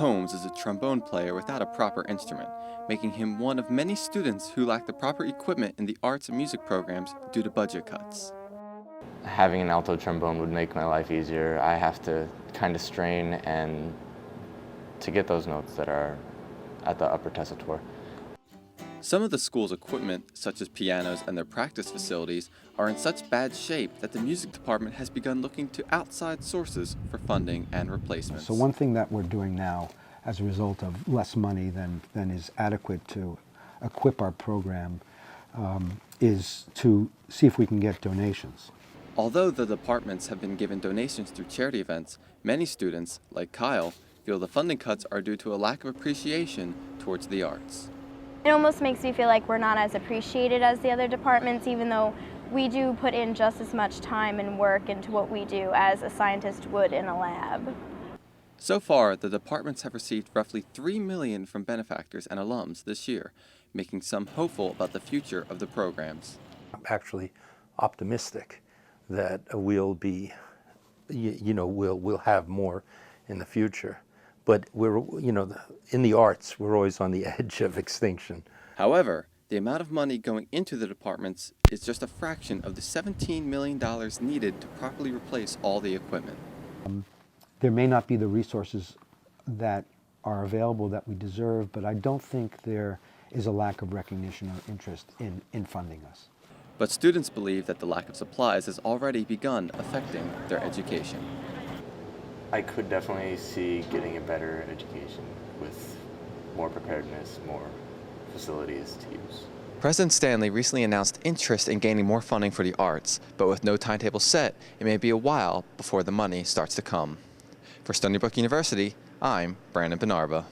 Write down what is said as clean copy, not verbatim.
Holmes is a trombone player without a proper instrument, making him one of many students who lack the proper equipment in the arts and music programs due to budget cuts. Having an alto trombone would make my life easier. I have to kind of strain and to get those notes that are at the upper tessitura. Some of the school's equipment, such as pianos and their practice facilities, are in such bad shape that the music department has begun looking to outside sources for funding and replacements. So one thing that we're doing now, as a result of less money than is adequate to equip our program, is to see if we can get donations. Although the departments have been given donations through charity events, many students, like Kyle, feel the funding cuts are due to a lack of appreciation towards the arts. It almost makes me feel like we're not as appreciated as the other departments, even though we do put in just as much time and work into what we do as a scientist would in a lab. So far, the departments have received roughly $3 million from benefactors and alums this year, making some hopeful about the future of the programs. I'm actually optimistic that we'll be, we'll have more in the future. But we're, in the arts, we're always on the edge of extinction. However, the amount of money going into the departments is just a fraction of the $17 million needed to properly replace all the equipment. There may not be the resources that are available that we deserve, but I don't think there is a lack of recognition or interest in funding us. But students believe that the lack of supplies has already begun affecting their education. I could definitely see getting a better education with more preparedness, more facilities to use. President Stanley recently announced interest in gaining more funding for the arts, but with no timetable set, it may be a while before the money starts to come. For Stony Brook University, I'm Brandon Benarba.